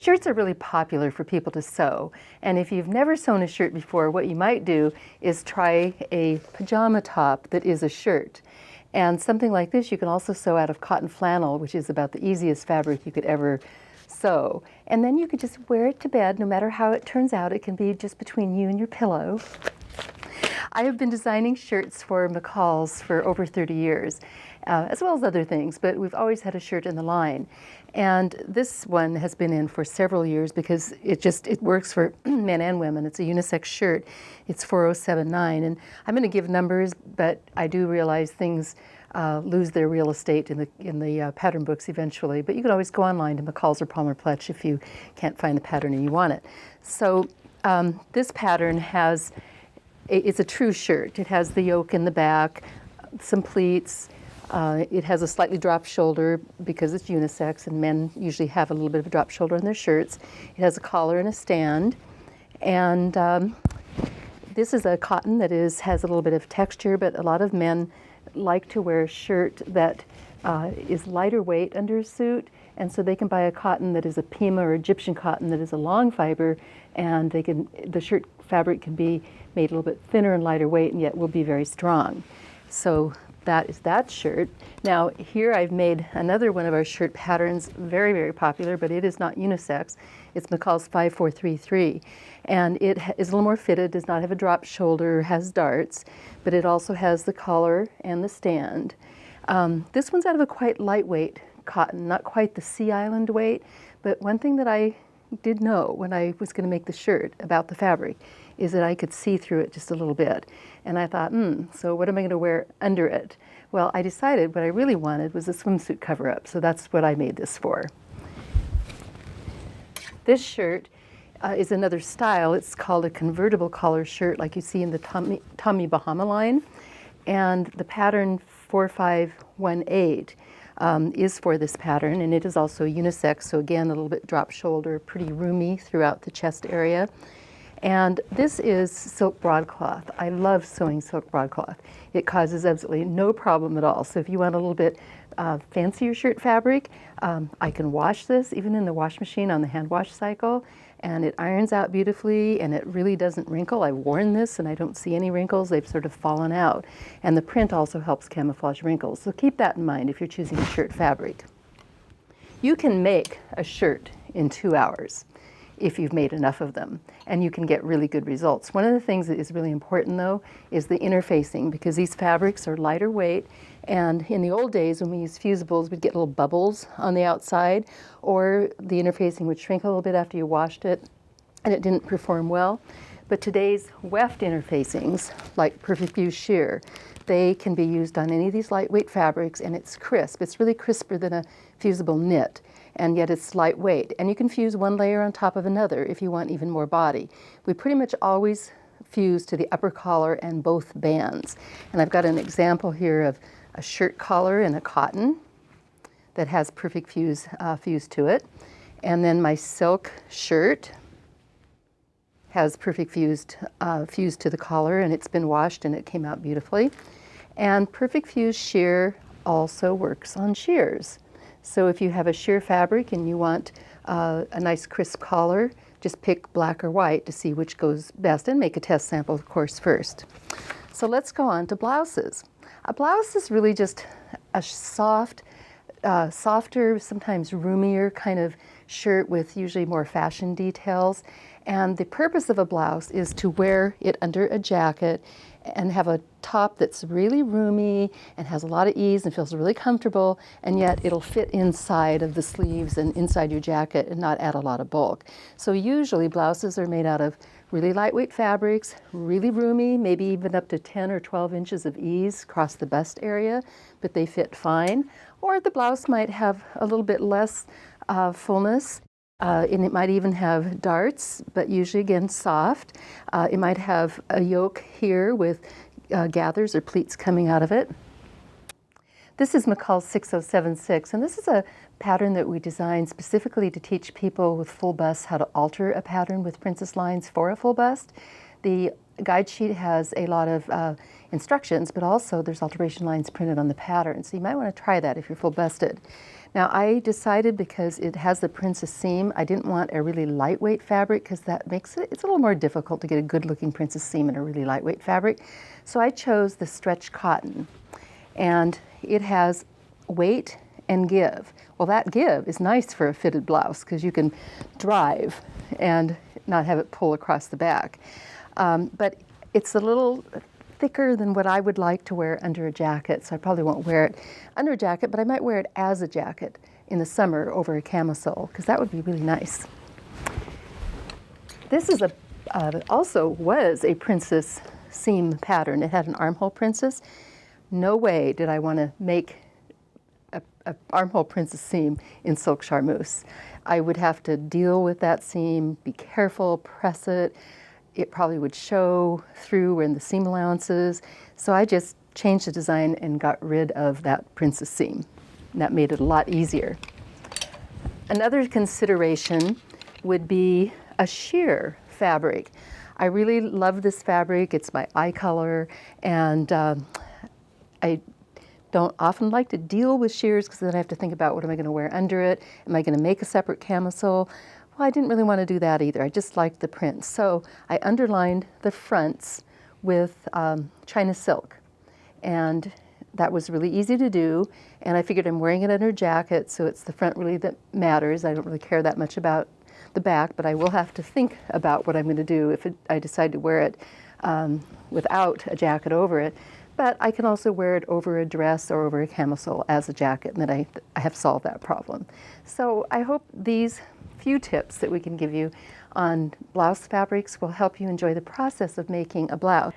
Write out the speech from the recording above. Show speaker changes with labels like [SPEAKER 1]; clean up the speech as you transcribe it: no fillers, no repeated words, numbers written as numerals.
[SPEAKER 1] Shirts are really popular for people to sew, and if you've never sewn a shirt before, what you might do is try a pajama top that is a shirt. And something like this you can also sew out of cotton flannel, which is about the easiest fabric you could ever sew. And then you could just wear it to bed, no matter how it turns out. It can be just between you and your pillow. I have been designing shirts for McCall's for over 30 years, as well as other things, but we've always had a shirt in the line. And this one has been in for several years because it works for men and women. It's a unisex shirt. It's 4079, and I'm going to give numbers, but I do realize things lose their real estate in the pattern books eventually. But you can always go online to McCall's or Palmer Pletsch if you can't find the pattern and you want it. So this pattern it's a true shirt. It has the yoke in the back, some pleats. It has a slightly dropped shoulder because it's unisex, and men usually have a little bit of a dropped shoulder on their shirts. It has a collar and a stand. And this is a cotton that has a little bit of texture, but a lot of men like to wear a shirt that is lighter weight under a suit. And so they can buy a cotton that is a Pima or Egyptian cotton that is a long fiber, and the shirt fabric can be made a little bit thinner and lighter weight, and yet will be very strong. So that is that shirt. Now here I've made another one of our shirt patterns, very, very popular, but it is not unisex. It's McCall's 5433. And it is a little more fitted, does not have a drop shoulder, has darts, but it also has the collar and the stand. This one's out of a quite lightweight cotton, not quite the Sea Island weight, but one thing that I did know when I was going to make the shirt about the fabric is that I could see through it just a little bit. And I thought, so what am I going to wear under it? Well, I decided what I really wanted was a swimsuit cover-up, so that's what I made this for. This shirt is another style. It's called a convertible collar shirt, like you see in the Tommy Bahama line. And the pattern 4518 is for this pattern, and it is also unisex, so again, a little bit drop shoulder, pretty roomy throughout the chest area. And this is silk broadcloth. I love sewing silk broadcloth. It causes absolutely no problem at all. So if you want a little bit fancier shirt fabric, I can wash this even in the wash machine on the hand wash cycle, and it irons out beautifully, and it really doesn't wrinkle. I've worn this and I don't see any wrinkles. They've sort of fallen out. And the print also helps camouflage wrinkles. So keep that in mind if you're choosing a shirt fabric. You can make a shirt in 2 hours if you've made enough of them, and you can get really good results. One of the things that is really important, though, is the interfacing, because these fabrics are lighter weight, and in the old days when we used fusibles, we'd get little bubbles on the outside, or the interfacing would shrink a little bit after you washed it, and it didn't perform well. But today's weft interfacings, like Perfect Fuse Sheer, they can be used on any of these lightweight fabrics, and it's crisp. It's really crisper than a fusible knit, and yet it's lightweight. And you can fuse one layer on top of another if you want even more body. We pretty much always fuse to the upper collar and both bands. And I've got an example here of a shirt collar in a cotton that has Perfect Fuse fused to it. And then my silk shirt has Perfect Fused fused to the collar, and it's been washed and it came out beautifully. And Perfect Fuse Sheer also works on sheers. So if you have a sheer fabric and you want a nice crisp collar, just pick black or white to see which goes best, and make a test sample, of course, first. So let's go on to blouses. A blouse is really just a soft, softer, sometimes roomier kind of shirt with usually more fashion details. And the purpose of a blouse is to wear it under a jacket and have a top that's really roomy and has a lot of ease and feels really comfortable, and yet it'll fit inside of the sleeves and inside your jacket and not add a lot of bulk. So usually blouses are made out of really lightweight fabrics, really roomy, maybe even up to 10 or 12 inches of ease across the bust area, but they fit fine. Or the blouse might have a little bit less fullness. And it might even have darts, but usually, again, soft. It might have a yoke here with gathers or pleats coming out of it. This is McCall's 6076, and this is a pattern that we designed specifically to teach people with full busts how to alter a pattern with princess lines for a full bust. The guide sheet has a lot of instructions, but also there's alteration lines printed on the pattern, so you might want to try that if you're full busted. Now I decided, because it has the princess seam, I didn't want a really lightweight fabric, because that makes it's a little more difficult to get a good looking princess seam in a really lightweight fabric. So I chose the stretch cotton, and it has weight and give. Well, that give is nice for a fitted blouse, because you can drive and not have it pull across the back. But it's a little thicker than what I would like to wear under a jacket, so I probably won't wear it under a jacket, but I might wear it as a jacket in the summer over a camisole, because that would be really nice. This is also was a princess seam pattern. It had an armhole princess. No way did I want to make a armhole princess seam in silk charmeuse. I would have to deal with that seam, be careful, press it. It probably would show through in the seam allowances. So I just changed the design and got rid of that princess seam. And that made it a lot easier. Another consideration would be a sheer fabric. I really love this fabric. It's my eye color, and I don't often like to deal with sheers, because then I have to think about, what am I going to wear under it? Am I going to make a separate camisole? Well, I didn't really want to do that either. I just liked the print. So I underlined the fronts with China silk. And that was really easy to do. And I figured I'm wearing it under a jacket, so it's the front really that matters. I don't really care that much about the back, but I will have to think about what I'm going to do if I decide to wear it without a jacket over it. But I can also wear it over a dress or over a camisole as a jacket, and then I have solved that problem. So I hope these few tips that we can give you on blouse fabrics will help you enjoy the process of making a blouse.